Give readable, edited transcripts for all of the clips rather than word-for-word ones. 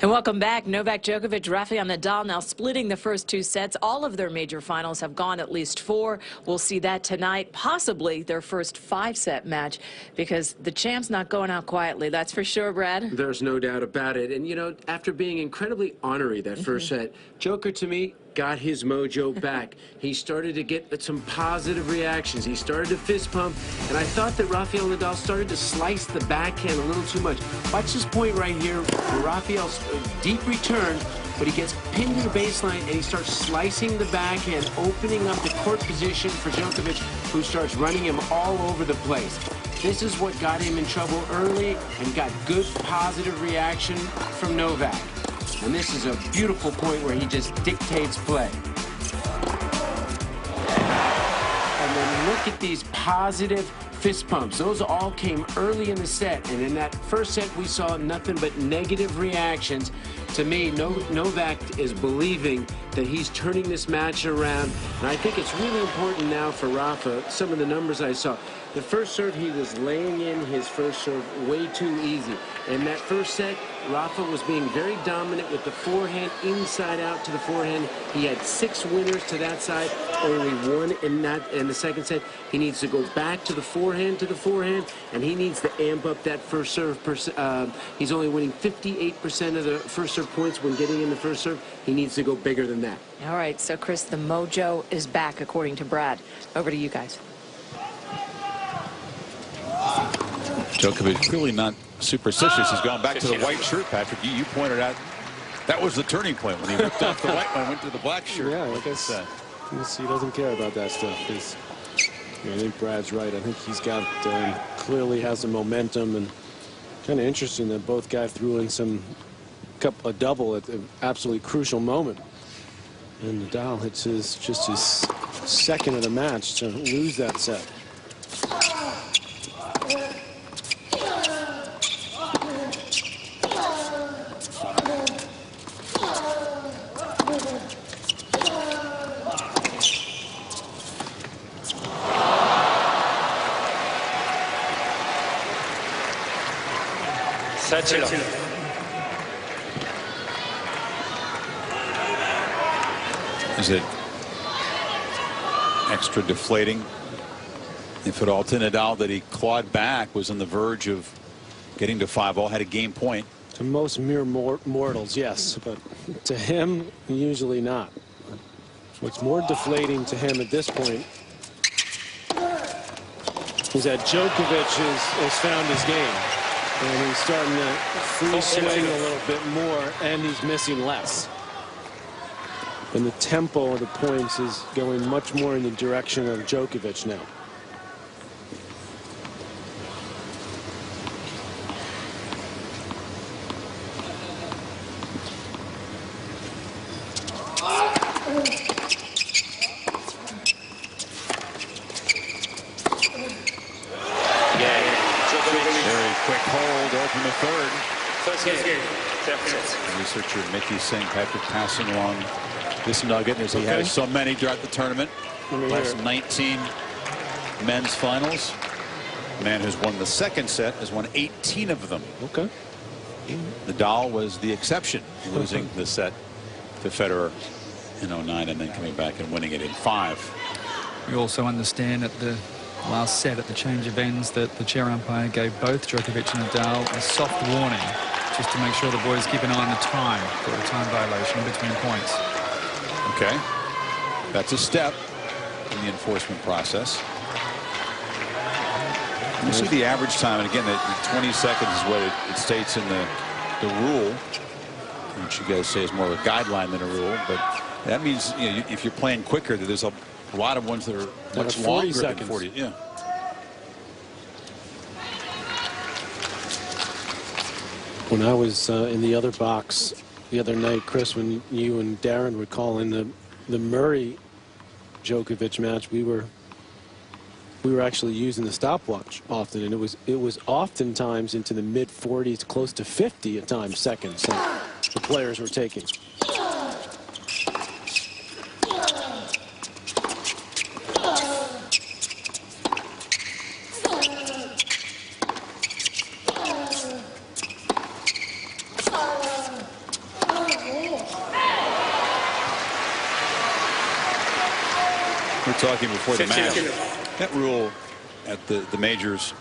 And welcome back. Novak Djokovic, Rafael Nadal now splitting the first two sets. All of their major finals have gone at least 4. We'll see that tonight, possibly their first 5-set match, because the champ's not going out quietly. That's for sure, Brad. There's no doubt about it. And, you know, after being incredibly ornery that first set, Joker, to me, got his mojo back. He started to get some positive reactions. He started to fist pump, and I thought that Rafael Nadal started to slice the backhand a little too much. Watch this point right here where Rafael's deep return, but he gets pinned to the baseline, and he starts slicing the backhand, opening up the court position for Djokovic, who starts running him all over the place. This is what got him in trouble early and got good positive reaction from Novak. And this is a beautiful point where he just dictates play. And then look at these positive fist pumps. Those all came early in the set. And in that first set, we saw nothing but negative reactions. To me, Novak is believing that he's turning this match around. And I think it's really important now for Rafa, some of the numbers I saw. The first serve, he was laying in his first serve way too easy. In that first set, Rafa was being very dominant with the forehand, inside out to the forehand. He had 6 winners to that side, only 1 in the second set. He needs to go back to the forehand, and he needs to amp up that first serve. He's only winning 58% of the first serve points when getting in the first serve. He needs to go bigger than that. All right, so Chris, the mojo is back, according to Brad. Over to you guys. Djokovic really not superstitious. He's gone back to the white shirt, Patrick. You pointed out that was the turning point when he ripped off the white one and went to the black shirt. Yeah, I guess he doesn't care about that stuff. I think Brad's right. I think he's got clearly has the momentum, and kind of interesting that both guys threw in a double at an absolutely crucial moment. And Nadal hits just his second of the match to lose that set. Is it extra deflating, if at all, to Nadal that he clawed back, was on the verge of getting to 5-all, had a game point? To most mere mortals, yes, but to him, usually not. What's more deflating to him at this point is that Djokovic has found his game. And he's starting to free swing a little bit more, and he's missing less. And the tempo of the points is going much more in the direction of Djokovic now. Open the third. Researcher Mickey saying Patrick passing along this nugget as he has so many throughout the tournament. Last 19 men's finals. The man who's won the second set has won 18 of them. Okay. Nadal was the exception, losing the set to Federer in 09 and then coming back and winning it in 5. We also understand at the last set at the change of ends that the chair umpire gave both Djokovic and Nadal a soft warning just to make sure the boys keep an eye on the time for a time violation between points. Okay. That's a step in the enforcement process. You see the average time, and again, the 20 seconds is what it states in the rule, which you guys say is more of a guideline than a rule, but that means, you know, if you're playing quicker, there's a lot of ones that are much longer than 40. Yeah. When I was in the other box the other night, Chris, when you and Darren would call in the Murray Djokovic match, we were actually using the stopwatch often, and it was oftentimes into the mid 40s, close to 50 at times seconds that the players were taking. talking before the match. That rule at the majors,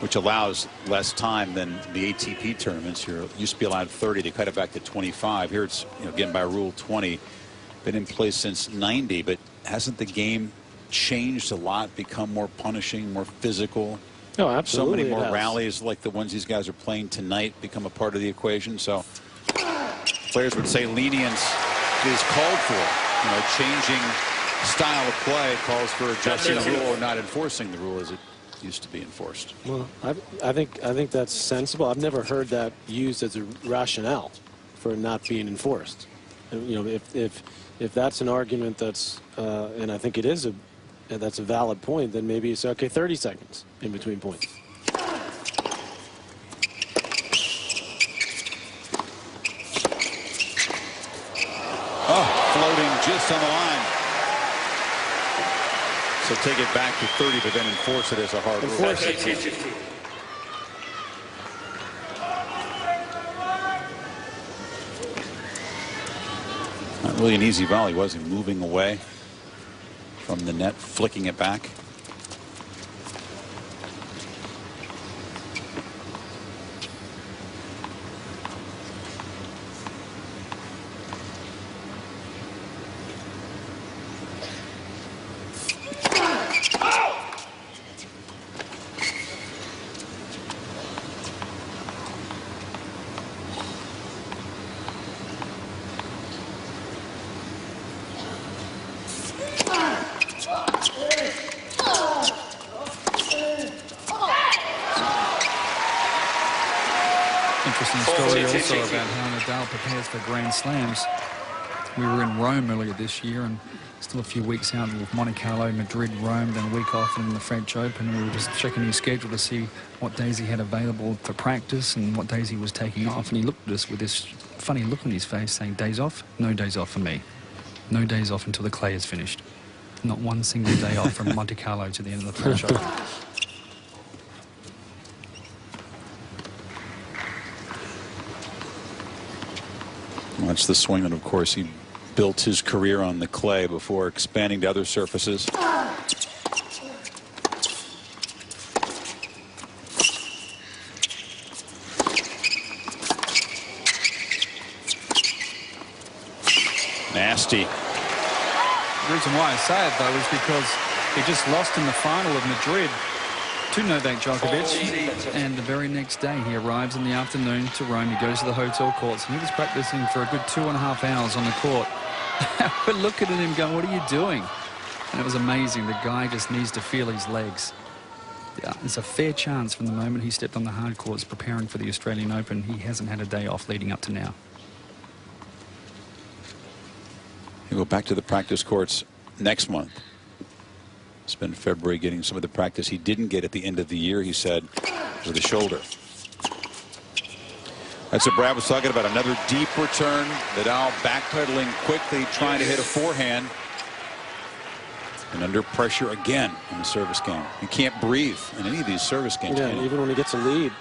which allows less time than the ATP tournaments, used to be allowed 30. They cut it back to 25. Here it's, again, by Rule 20. Been in place since '90, but hasn't the game changed a lot, become more punishing, more physical? No, absolutely. So many more rallies like the ones these guys are playing tonight become a part of the equation. So players would say lenience is called for. Changing style of play calls for adjusting the rule or not enforcing the rule as it used to be enforced. Well, I think that's sensible. I've never heard that used as a rationale for not being enforced. If that's an argument that's and I think it is that's a valid point, then maybe it's okay. 30 seconds in between points. Oh, floating just on the line. So take it back to 30, but then enforce it as a hard rule. Not really an easy volley, was he? Moving away from the net, flicking it back. Interesting story also about how Nadal prepares for Grand Slams. We were in Rome earlier this year and still a few weeks out with Monte Carlo, Madrid, Rome, then a week off in the French Open. We were just checking his schedule to see what days he had available for practice and what days he was taking off. And he looked at us with this funny look on his face saying, days off? No days off for me. No days off until the clay is finished. Not one single day off from Monte Carlo to the end of the French Open. That's the swing that, of course, he built his career on the clay before expanding to other surfaces. Nasty. The reason why I say it, though, is because he just lost in the final of Madrid to Novak Djokovic, and the very next day he arrives in the afternoon to Rome. He goes to the hotel courts, and he was practicing for a good 2.5 hours on the court. We're looking at him going, what are you doing? And it was amazing. The guy just needs to feel his legs. Yeah, there's a fair chance from the moment he stepped on the hard courts preparing for the Australian Open, he hasn't had a day off leading up to now. He'll go back to the practice courts next month. Spend February getting some of the practice he didn't get at the end of the year, he said, with the shoulder. That's what Brad was talking about. Another deep return. Nadal backpedaling quickly, trying to hit a forehand. And under pressure again in the service game. You can't breathe in any of these service games. Yeah, even when he gets a lead.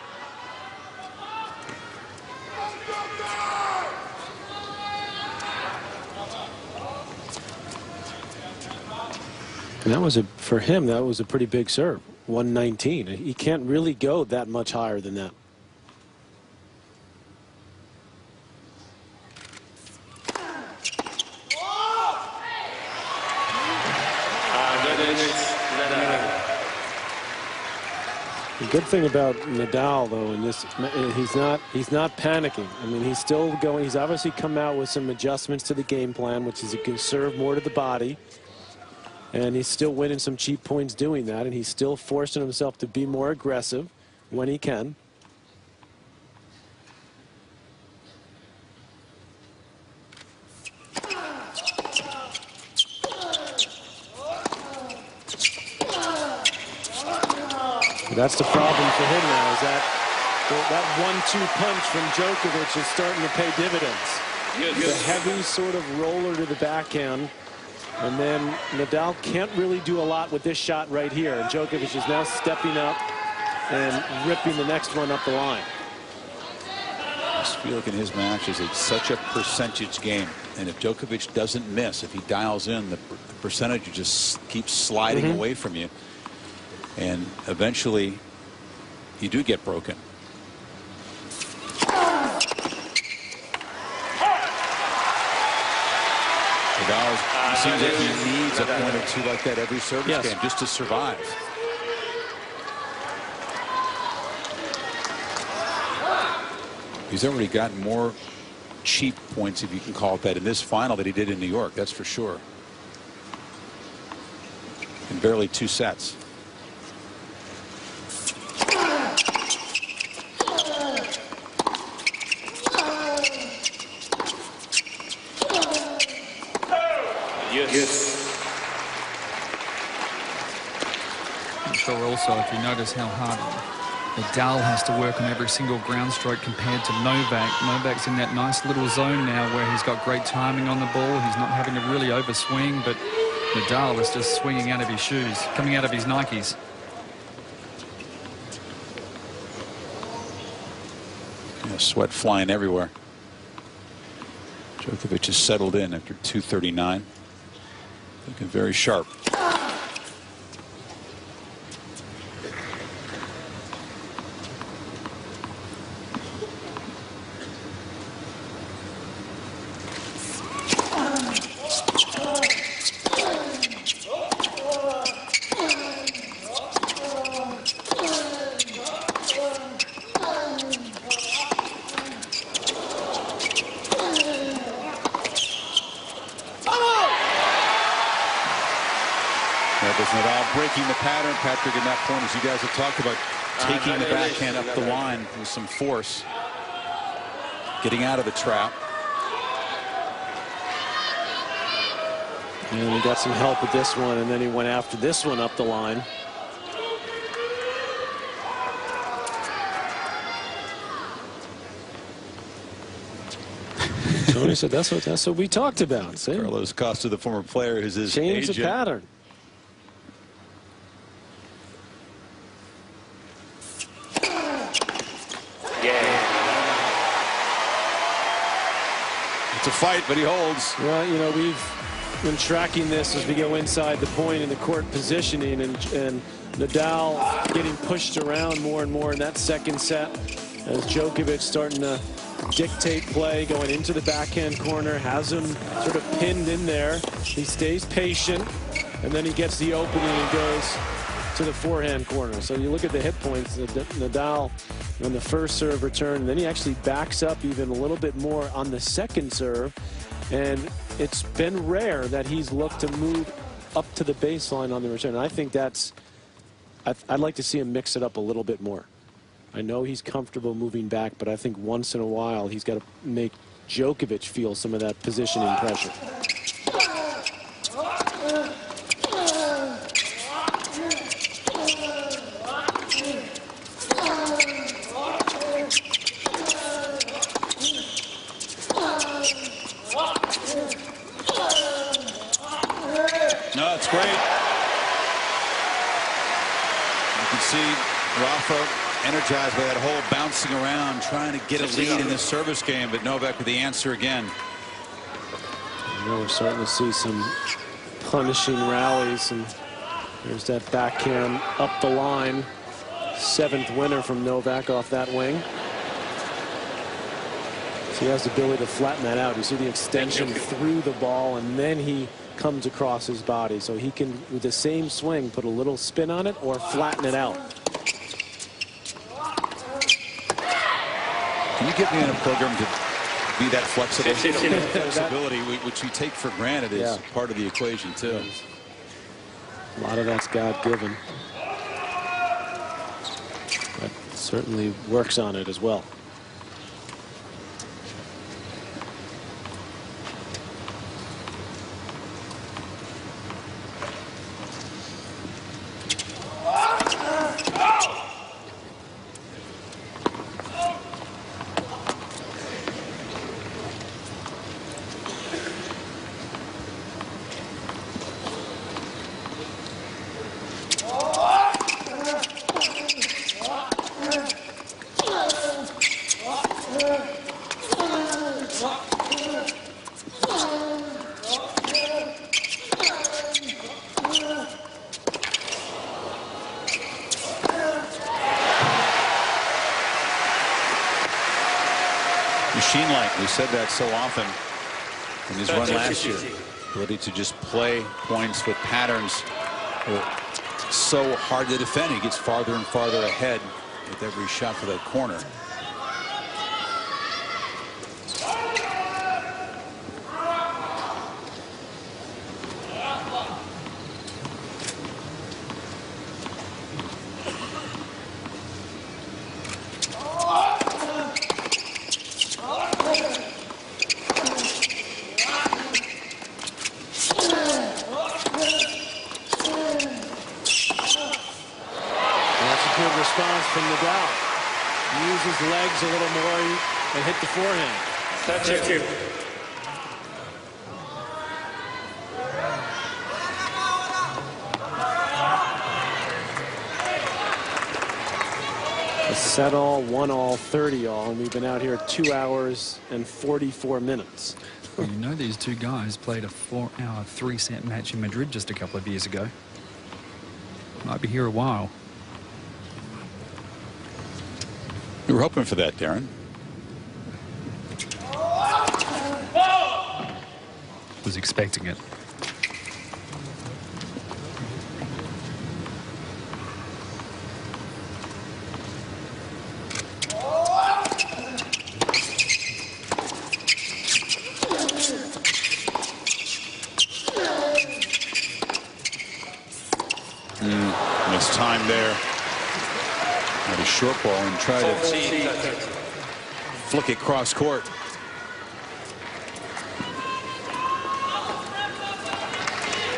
And that was for him, that was a pretty big serve. 119. He can't really go that much higher than that. The good thing about Nadal, though, in this, he's not panicking. I mean, he's still going. He's obviously come out with some adjustments to the game plan, which is he can serve more to the body. And he's still winning some cheap points doing that, and he's still forcing himself to be more aggressive when he can. That's the problem for him now, is that 1-2 punch from Djokovic is starting to pay dividends. The heavy sort of roller to the backhand. And then Nadal can't really do a lot with this shot right here. And Djokovic is now stepping up and ripping the next one up the line. just feel like in his matches it's such a percentage game, and if Djokovic doesn't miss, if he dials in, the percentage just keeps sliding away from you, and eventually you do get broken. Nadal seems like he needs a point or two like that every service game just to survive. He's already gotten more cheap points, if you can call it that, in this final that he did in New York. That's for sure. In barely 2 sets. I'm sure also, if you notice how hard Nadal has to work on every single ground stroke compared to Novak. Novak's in that nice little zone now where he's got great timing on the ball. He's not having to really overswing, but Nadal is just swinging out of his shoes, coming out of his Nikes. Yeah, sweat flying everywhere. Djokovic is settled in after 239. Looking very sharp. Nadal breaking the pattern, Patrick, in that point, as you guys have talked about, taking the backhand up the line with some force, getting out of the trap. And he got some help with this one, and then he went after this one up the line. Tony said that's what we talked about. See? Carlos Costa, the former player, is his Change agent. the pattern. It's a fight, but he holds. Well, you know, we've been tracking this as we go inside the point in the court positioning, and Nadal getting pushed around more and more in that second set as Djokovic starting to dictate play, going into the backhand corner, has him sort of pinned in there. He stays patient, and then he gets the opening and goes to the forehand corner. So you look at the hit points, Nadal on the first serve return, and then he actually backs up even a little bit more on the second serve, and it's been rare that he's looked to move up to the baseline on the return. And I think that's, I'd like to see him mix it up a little bit more. I know he's comfortable moving back, but I think once in a while he's got to make Djokovic feel some of that positioning pressure. No, it's great. You can see Rafa energized by that whole bouncing around, trying to get a lead in this service game, but Novak with the answer again. You know, we're starting to see some punishing rallies, and there's that backhand up the line. 7th winner from Novak off that wing. So he has the ability to flatten that out. You see the extension through the ball, and then he comes across his body. So he can, with the same swing, put a little spin on it or flatten it out. Can you get me in a program to be that flexible? Flexibility, which you take for granted, is part of the equation, too. A lot of that's God-given. But certainly works on it as well. machine-like. We said that so often in his run last year. Ability to just play points with patterns. So hard to defend. He gets farther and farther ahead with every shot for that corner. Response from Nadal. Use his legs a little more and hit the forehand. Thank you. A set all, 1-all, 30-all, and we've been out here 2 hours and 44 minutes. Well, you know, these two guys played a 4-hour, 3-set match in Madrid just a couple of years ago. Might be here a while. We were hoping for that, Darren. Was expecting it. Missed time there. A short ball and try to flick it cross court.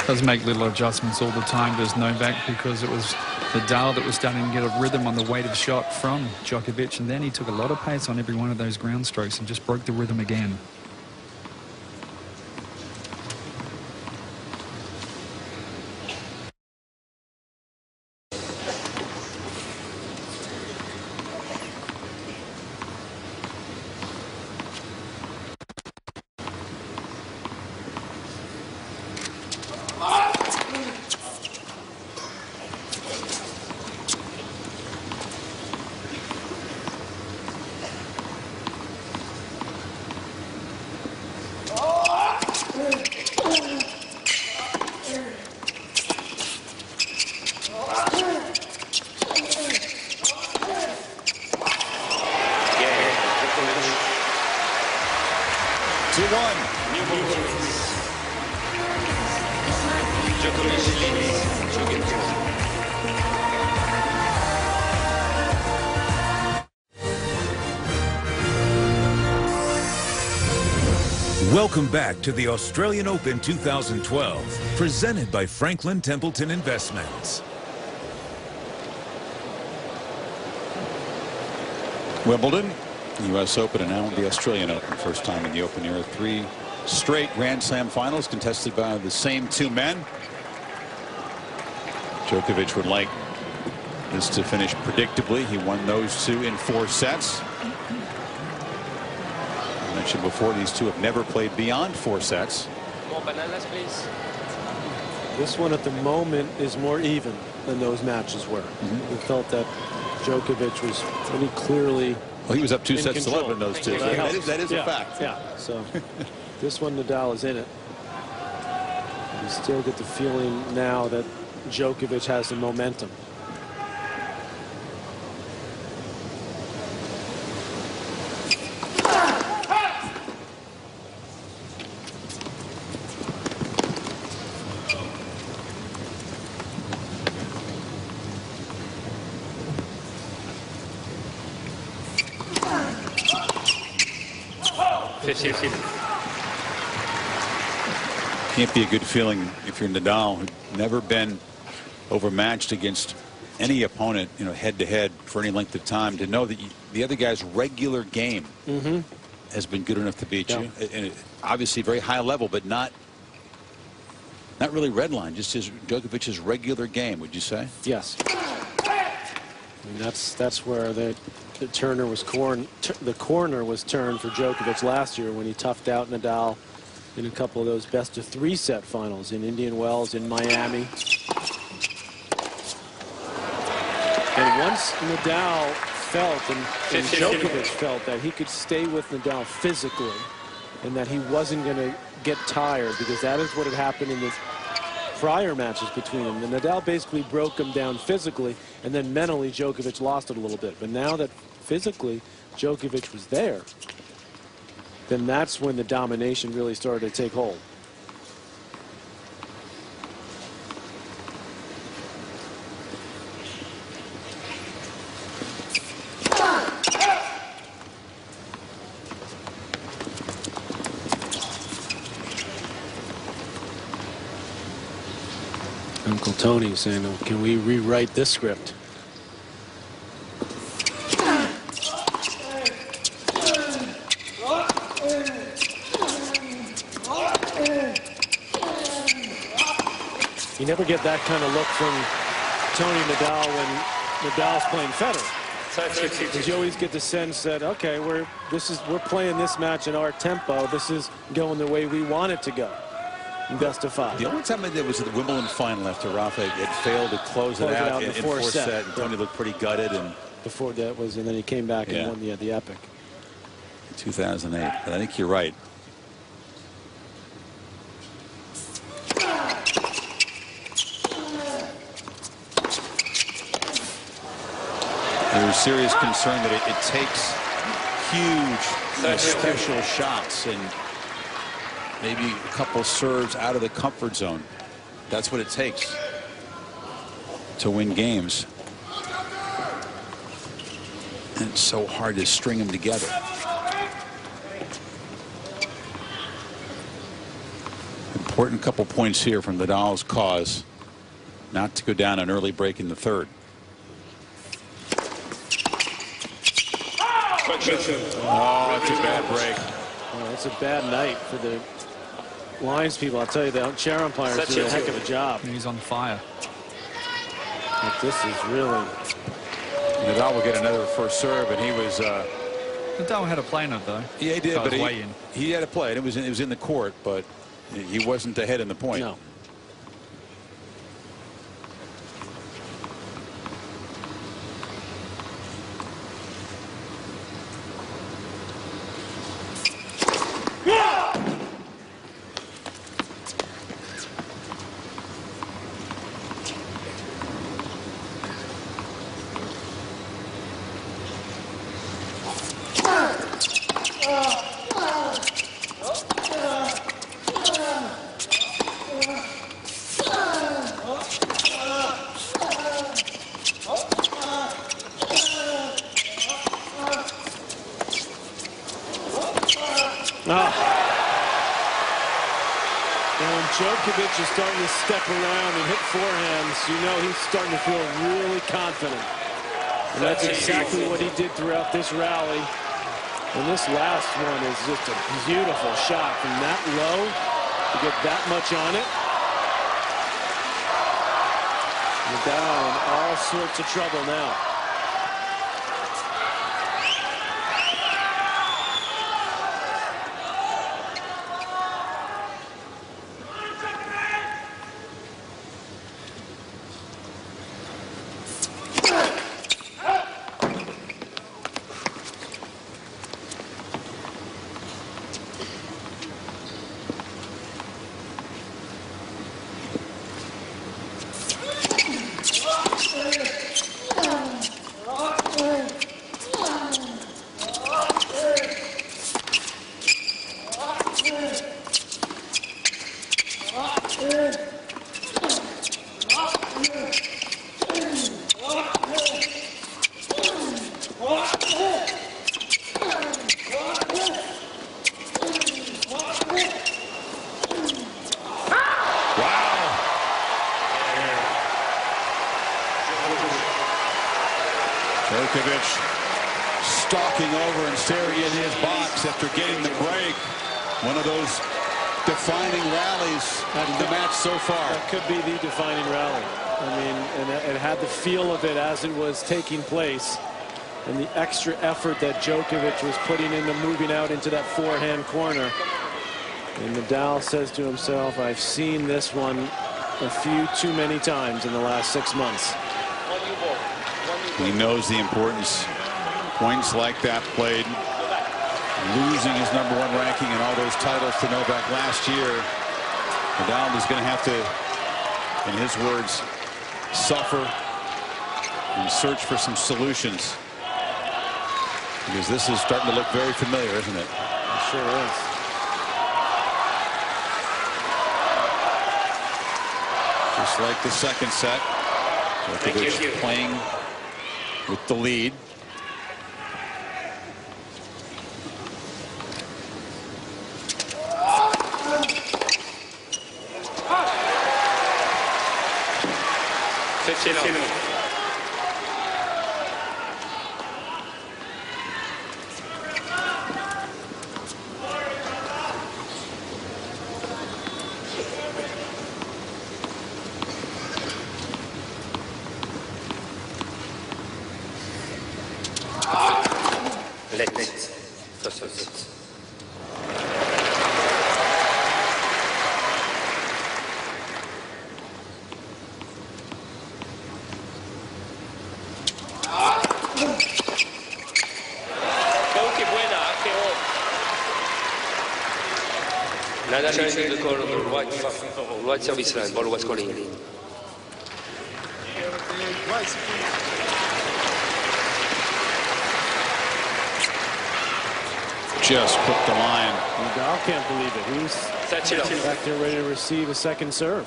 Does make little adjustments all the time, does Novak, because it was Nadal that was starting to get a rhythm on the weight of shot from Djokovic, and then he took a lot of pace on every one of those ground strokes and just broke the rhythm again. Welcome back to the Australian Open 2012, presented by Franklin Templeton Investments. Wimbledon, U.S. Open, and now the Australian Open. First time in the Open era. 3 straight Grand Slam finals contested by the same 2 men. Djokovic would like this to finish predictably. He won those 2 in 4 sets. I mentioned before, these 2 have never played beyond 4 sets. More bananas, please. This one at the moment is more even than those matches were. We felt that Djokovic was pretty clearly. Well, he was up 2 in sets to control. 11 in those 2. So that is a fact. Yeah. So this one, Nadal is in it. You still get the feeling now that Djokovic has the momentum. Can't be a good feeling if you're Nadal, who'd never been overmatched against any opponent, you know, head to head for any length of time, to know that the other guy's regular game has been good enough to beat you. And obviously very high level, but not really red line, just his Djokovic's regular game, would you say? Yes. I mean, that's where the corner was turned for Djokovic last year when he toughed out Nadal in a couple of those best-of-3 set finals in Indian Wells, in Miami. And once Nadal felt, and Djokovic felt, that he could stay with Nadal physically and that he wasn't going to get tired, because that is what had happened in the prior matches between them. And Nadal basically broke him down physically, and then mentally Djokovic lost it a little bit. But now that physically Djokovic was there, then that's when the domination really started to take hold. Uncle Tony saying, oh, can we rewrite this script? You never get that kind of look from Tony Nadal when Nadal's playing Federer. Because you always get the sense that, okay, we're playing this match in our tempo. This is going the way we want it to go. Best of 5. The only time I did was at the Wimbledon final after Rafa had failed to close it out in fourth set. And Tony looked pretty gutted. And before that was, and then he came back and won the Epic. 2008. But I think you're right. There's serious concern that it takes huge special shots and maybe a couple serves out of the comfort zone. That's what it takes to win games. And it's so hard to string them together. Important couple points here from Nadal's cause not to go down an early break in the third. Oh, that's a bad break. Well, it's a bad night for the lines people. I'll tell you, the chair umpires do a heck of a job. He's on fire. But this is really... Nadal will get another first serve, and he was... Nadal had a play in it, though. Yeah, he did, but he had a play. It was in the court, but he wasn't ahead in the point. No. And when Djokovic is starting to step around and hit forehands, you know he's starting to feel really confident. And that's exactly what he did throughout this rally. And this last one is just a beautiful shot from that low to get that much on it. Nadal in all sorts of trouble now. Djokovic stalking over and staring in his box after getting the break. One of those defining rallies in the match so far. That could be the defining rally. I mean, and it had the feel of it as it was taking place. And the extra effort that Djokovic was putting into moving out into that forehand corner. And Nadal says to himself, I've seen this one a few too many times in the last 6 months. He knows the importance Points like that played, losing his #1 ranking and all those titles to Novak last year. Nadal is going to have to, in his words, suffer and search for some solutions, because this is starting to look very familiar, isn't it? It sure is. Just like the second set, Djokovic playing with the lead. Nadal trying to call right service line. Ball was calling. Just put the line. Nadal can't believe it. He's back there ready to receive a second serve.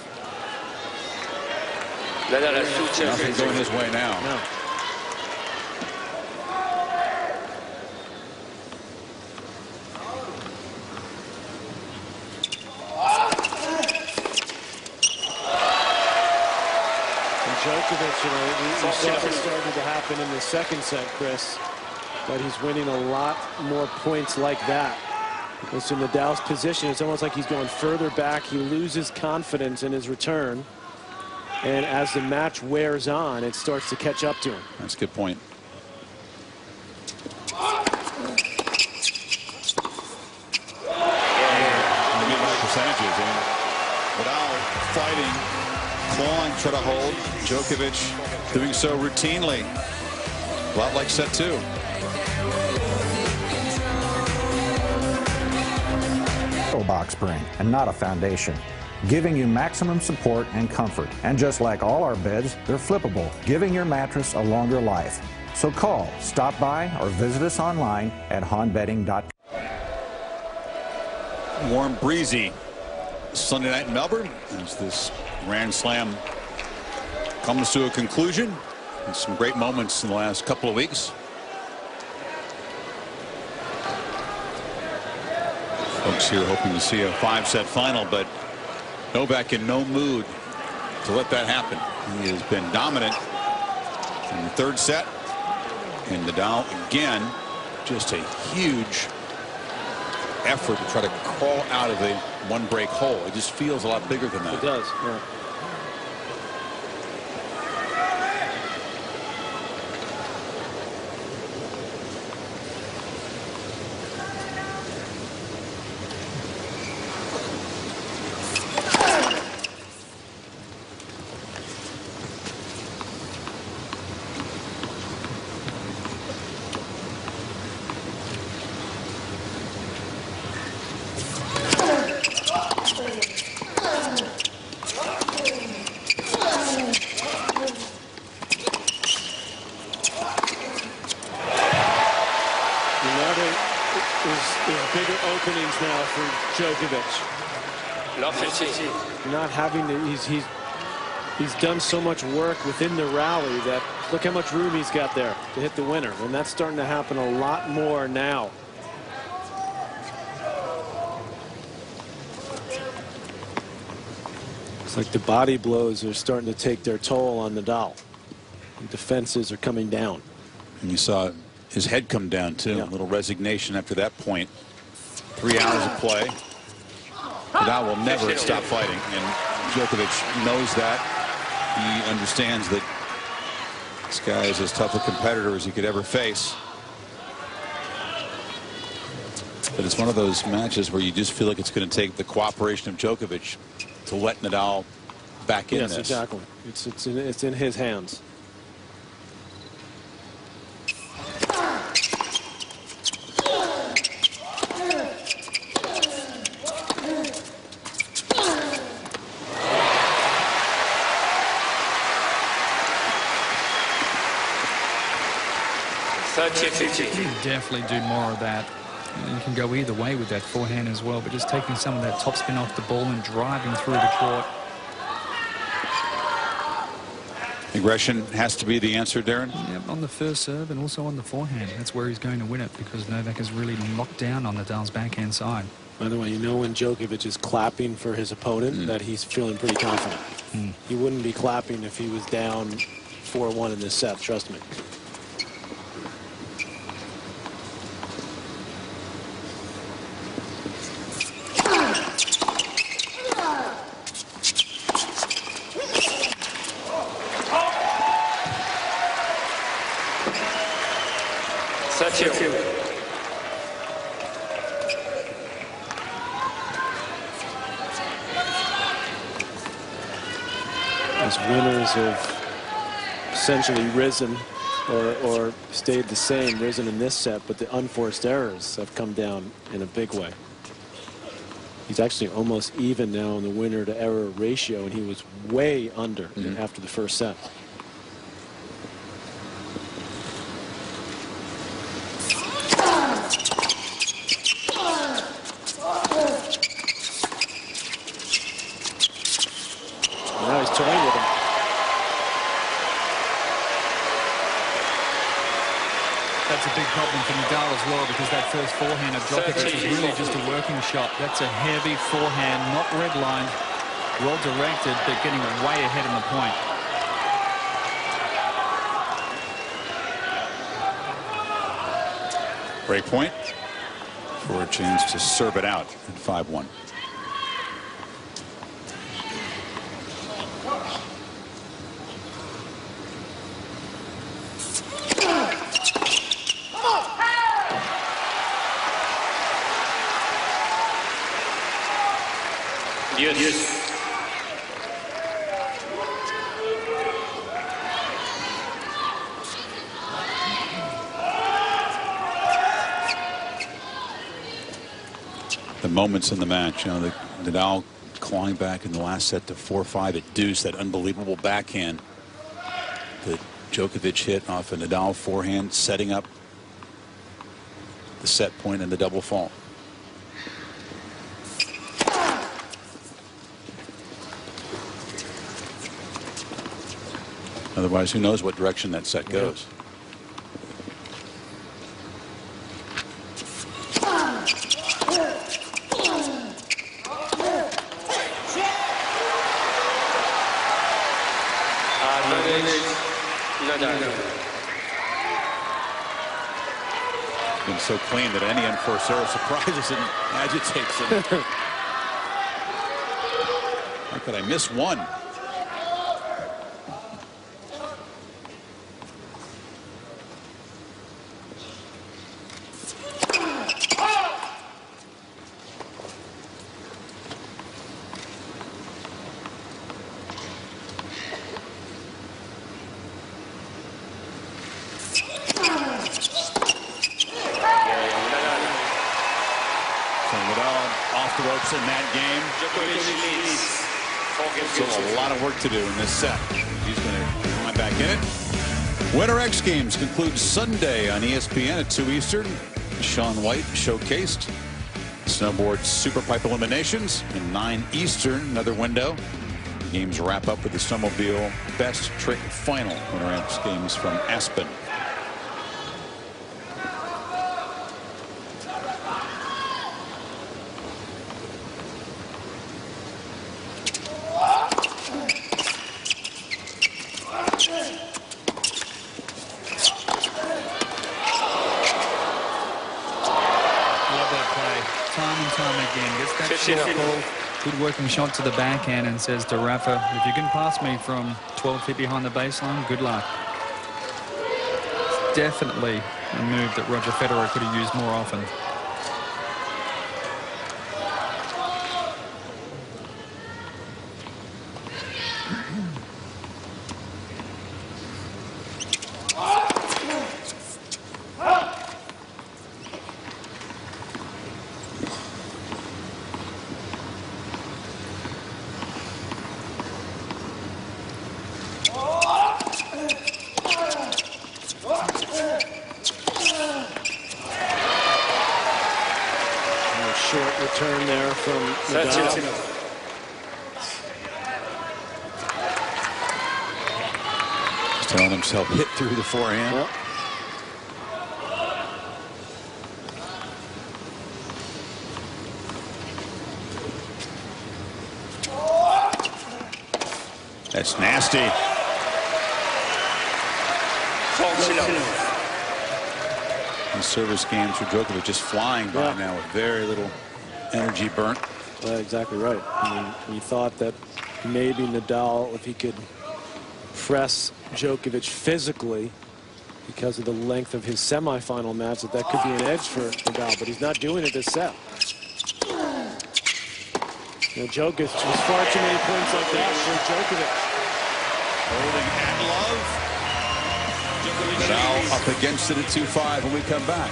Nadal has 2 chances. Nothing going his way now. No. Djokovic, you know, we saw this started to happen in the second set, Chris, that he's winning a lot more points like that. It's in Nadal's position. It's almost like he's going further back. He loses confidence in his return. And as the match wears on, it starts to catch up to him. That's a good point. Percentages. And Nadal fighting, clawing, try to hold. Djokovic doing so routinely. A lot like set 2. Box spring and not a foundation, giving you maximum support and comfort. And just like all our beds, they're flippable, giving your mattress a longer life. So call, stop by, or visit us online at honbedding.com. Warm, breezy Sunday night in Melbourne as this Grand Slam comes to a conclusion. And some great moments in the last couple of weeks. Folks here hoping to see a 5-set final, but Novak in no mood to let that happen. He has been dominant in the 3rd set, and Nadal again, just a huge effort to try to crawl out of a 1-break hole. It just feels a lot bigger than that. It does, yeah. Bigger openings now for Djokovic. Not having to, he's done so much work within the rally that look how much room he's got there to hit the winner, and that's starting to happen a lot more now. It's like the body blows are starting to take their toll on Nadal. The defenses are coming down. And you saw his head come down too. Yeah. A little resignation after that point. 3 hours of play. Nadal will never stop fighting, and Djokovic knows that. He understands that this guy is as tough a competitor as he could ever face. But it's one of those matches where you just feel like it's going to take the cooperation of Djokovic to let Nadal back in this. Yes, exactly. It's in his hands. 30-15. You can definitely do more of that. You can go either way with that forehand as well, but just taking some of that topspin off the ball and driving through the court. Aggression has to be the answer, Darren. Yep, on the first serve and also on the forehand. That's where he's going to win it, because Novak is really locked down on Nadal's backhand side. By the way, you know when Djokovic is clapping for his opponent that he's feeling pretty confident. He wouldn't be clapping if he was down 4-1 in this set, trust me. As winners have essentially risen or stayed the same, risen in this set, but the unforced errors have come down in a big way. He's actually almost even now in the winner to error ratio, and he was way under after the first set. Now he's toying with him. That's a big problem for Nadal as well, because that first forehand of Djokovic was really just a working shot. That's a heavy forehand, not red-lined, well-directed, but getting way ahead in the point. Break point for a chance to serve it out at 5-1. Yes. The moments in the match, you know, the Nadal clawing back in the last set to 4-5 at deuce, that unbelievable backhand that Djokovic hit off a Nadal forehand, setting up the set point and the double fault. Otherwise, who knows what direction that set goes. Been so clean that any unforced error surprises and agitates him. How could I miss one? Off the ropes in that game. Still a lot of work to do in this set. He's going to climb back in it. Winter X Games concludes Sunday on ESPN at 2 Eastern. Shaun White showcased snowboard superpipe eliminations and 9 Eastern, another window. Games wrap up with the snowmobile best trick final. Winter X Games from Aspen. Good working shot to the backhand, and says to Rafa, if you can pass me from 12 feet behind the baseline, good luck. It's definitely a move that Roger Federer could have used more often. short return there from Nadal. He's telling himself hit through the forehand. Yep. That's nasty. The service games for Djokovic just flying by now with very little energy burnt. Exactly right. I mean, we thought that maybe Nadal, if he could press Djokovic physically because of the length of his semifinal match, that could be an edge for Nadal, but he's not doing it this set. Djokovic was far too many points like that for Djokovic. Holding at love. Nadal up against it at 2-5 when we come back.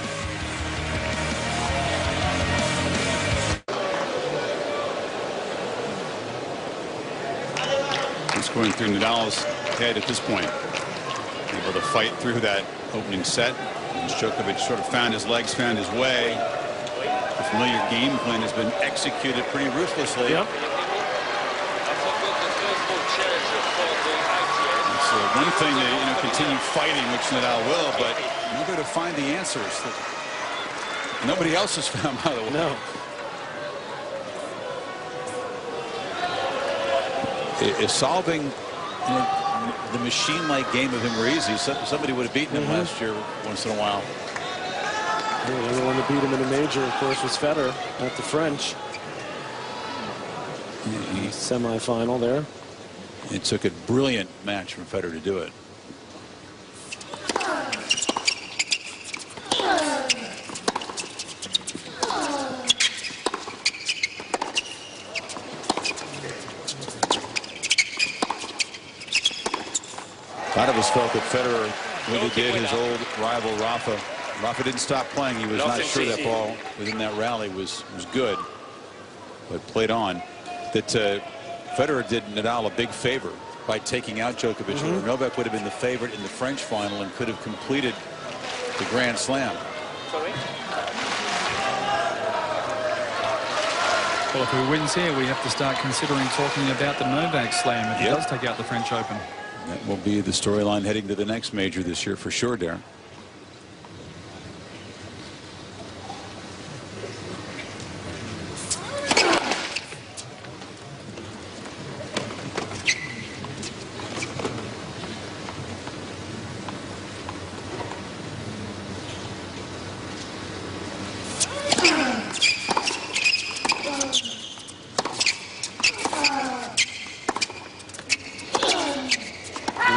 What's going through Nadal's head at this point? Able to fight through that opening set. As Djokovic sort of found his legs, found his way. The familiar game plan has been executed pretty ruthlessly. Yep. It's one thing to continue fighting, which Nadal will, but nobody to find the answers that nobody else has found, by the way. No. If solving the machine-like game of him were easy, somebody would have beaten him last year once in a while. The only one to beat him in a major, of course, was Federer at the French. Semi-final there. It took a brilliant match from Federer to do it. A lot of us felt that Federer really did his old rival Rafa. Rafa didn't stop playing. He was not sure that ball within that rally was good, but played on. That Federer did Nadal a big favor by taking out Djokovic. Novak would have been the favorite in the French final and could have completed the Grand Slam. Well, if he wins here, we have to start considering talking about the Novak Slam if he does take out the French Open. That will be the storyline heading to the next major this year for sure, Darren.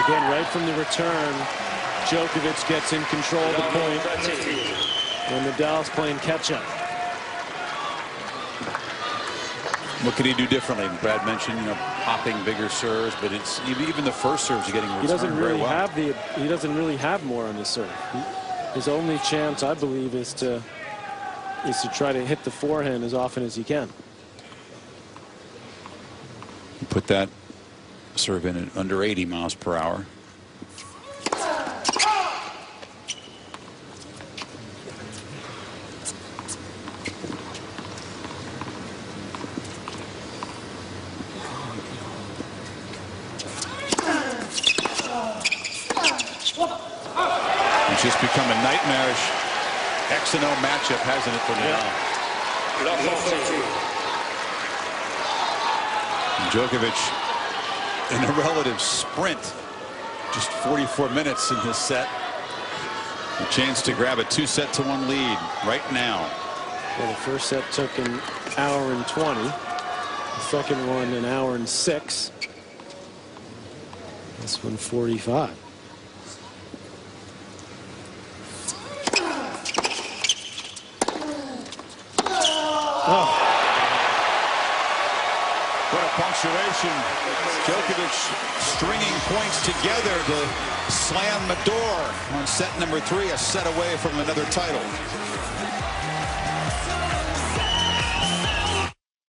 Again, right from the return, Djokovic gets in control of the point, and Nadal's playing catch-up. What could he do differently? Brad mentioned, popping bigger serves, but it's even the first serves are getting returned. He doesn't really have more on his serve. His only chance, I believe, is to try to hit the forehand as often as he can. Put that serve in at under 80 miles per hour. It's just become a nightmarish X and O matchup, hasn't it, for Nadal? Djokovic in a relative sprint, just 44 minutes in this set. A chance to grab a 2-set-to-1 lead right now. Well, the first set took an hour and 20. The second one an hour and 6. This one 45. Oh. What a punctuation. Djokovic stringing points together to slam the door on set number 3, a set away from another title.